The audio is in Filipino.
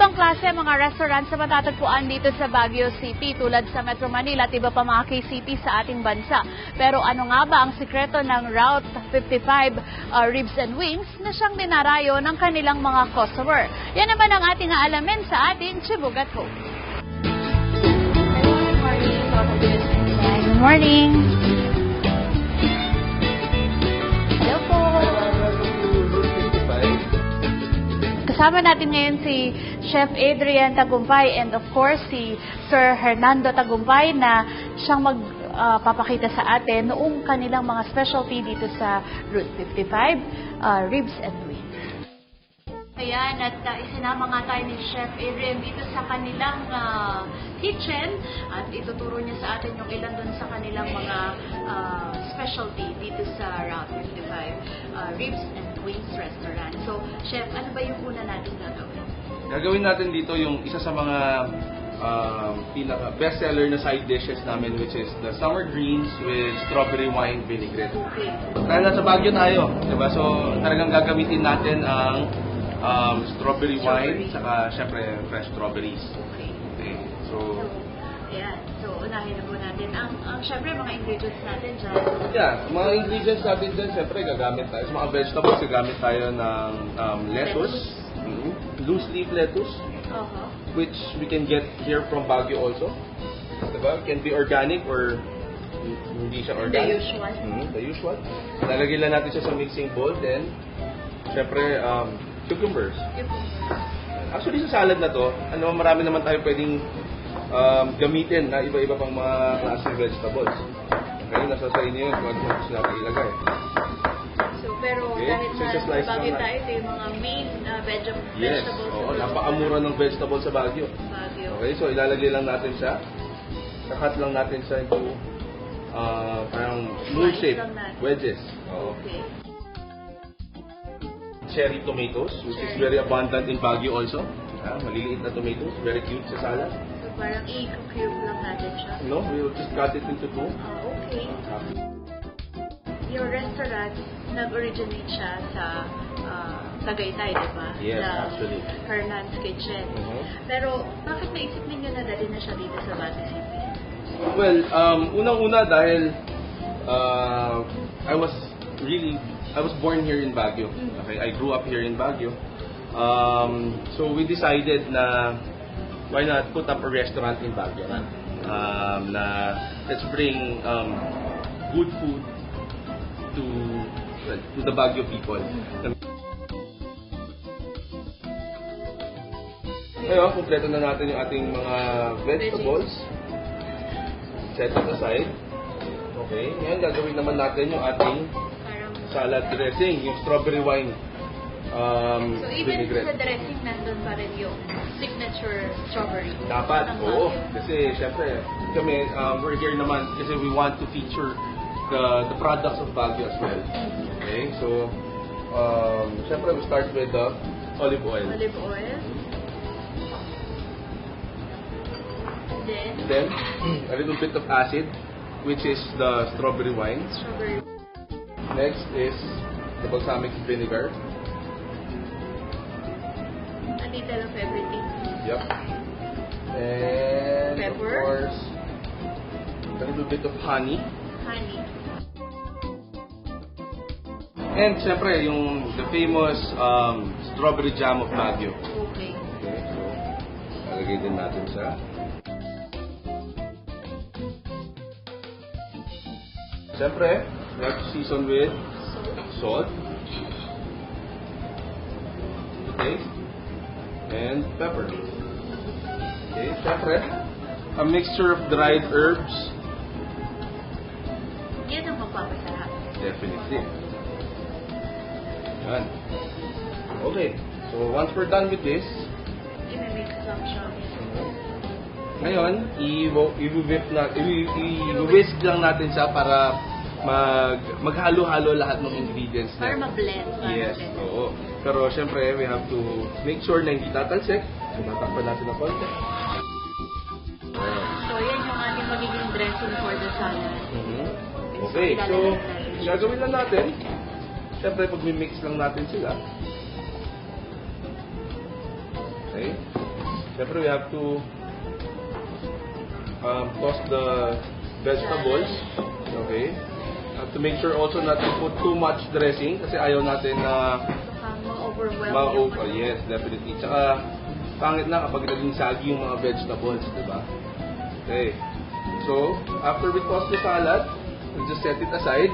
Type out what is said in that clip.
ibang klase mga restaurants na matatagpuan dito sa Baguio City tulad sa Metro Manila at iba pa mga KCP sa ating bansa. Pero ano nga ba ang sikreto ng Route 55 Ribs and Wings na siyang dinarayo ng kanilang mga customer? Yan naman ang ating aalamin sa ating Chibugat Home. Good morning. Hello po. Kasama natin ngayon si Chef Adrian Tagumpay and of course si Sir Hernando Tagumpay na siyang magpapakita sa atin noong kanilang mga specialty dito sa Route 55 Ribs and Wings. Ayan, at isinama nga tayo ni Chef Adrian dito sa kanilang kitchen at ituturo niya sa atin yung ilan dun sa kanilang mga specialty dito sa Route 55 Ribs and Wings Restaurant. So, Chef, ano ba yung una natin gagawin? Gagawin natin dito yung isa sa mga pinaka bestseller na side dishes namin, which is the summer greens with strawberry wine vinaigrette. Okay. Dahil nasa Baguio tayo, diba? So, talagang gagamitin natin ang strawberry wine, saka syempre fresh strawberries. Okay. Okay. So, ayan. So, unahin na po natin. Ang syempre, mga ingredients natin dyan. yeah, mga ingredients natin dyan, syempre gagamit tayo. Sa mga vegetables, gagamit tayo ng lettuce, loose leaf lettuce, which we can get here from Baguio also. Diba? Can be organic or hindi siya organic. The usual. The usual. Lalagyan lang natin siya sa mixing bowl, then syempre cucumbers. Actually sa salad na to, marami naman tayo pwedeng gamitin na iba-iba pang mga klaseng vegetables. Okay, nasa sa inyo yun kung ano gusto natin ilagay. So, pero Okay, dahil so just sa slice Baguio lang tayo, ito yung mga main vegetables. Yes, oo, napakamura ng vegetables sa Baguio. Baguio. Okay, so ilalagay lang natin siya. Kakat lang natin siya into parang moon shape, wedges. Oo. Okay. Cherry tomatoes, which is very abundant in Baguio also. Maliliit na tomatoes, very cute sa salad. So, parang i-cube lang natin siya. No, we will just cut it into two. Okay. Your restaurant, nag-originate siya sa Tagaytay, di ba? Yes, sa actually. Hernan's Kitchen. Pero, bakit naisip ninyo na dali na siya dito sa Baguio City? Well, unang-una dahil I was born here in Baguio. Okay, I grew up here in Baguio. So we decided na why not put up a restaurant in Baguio na let's bring good food to the Baguio people. Ngayon, kumpleto na natin yung ating mga vegetables. Set it aside. Okay, ngayon gagawin naman natin yung ating salad dressing, yung strawberry wine So, even vinaigrette. sa dressing, nandun pa rin yung signature strawberry. Dapat, ng oo. Baguio. Kasi, syempre, kami, we're here naman kasi we want to feature the products of Baguio as well. Okay, so, syempre, we start with the olive oil. Olive oil. Then, a little bit of acid, which is the strawberry wine. Strawberry. Next is the balsamic vinegar. A little of everything. Yep. And Pepper. of course, a little bit of honey. Honey. And syempre, yung the famous strawberry jam of Baguio. Okay. Okay, so lalagay din natin siya. Syempre, we have to season with salt. Okay. And pepper. Okay, syempre, a mixture of dried herbs. Yan ang magpapasarap. Definitely. Yan. Okay. So, once we're done with this, I-mix lang siya. ngayon, i-whisk lang natin siya para maghalo-halo lahat ng ingredients Para niya. ma-blend. Yes, oo. Pero syempre, we have to make sure na hindi tatalsik. So, tatakpan natin ng konti. So, yan yung ating magiging dressing for the salad. Okay, so, gagawin lang natin. Syempre, pag mix lang natin sila. Okay. Siyempre, we have to toss the vegetables. Okay. Have to make sure also not to put too much dressing kasi ayaw natin na Ma-overwhelm. yes, definitely. Tsaka, pangit na kapag naging sagi yung mga vegetables, di ba? Okay. So, after we toss the salad, we'll just set it aside.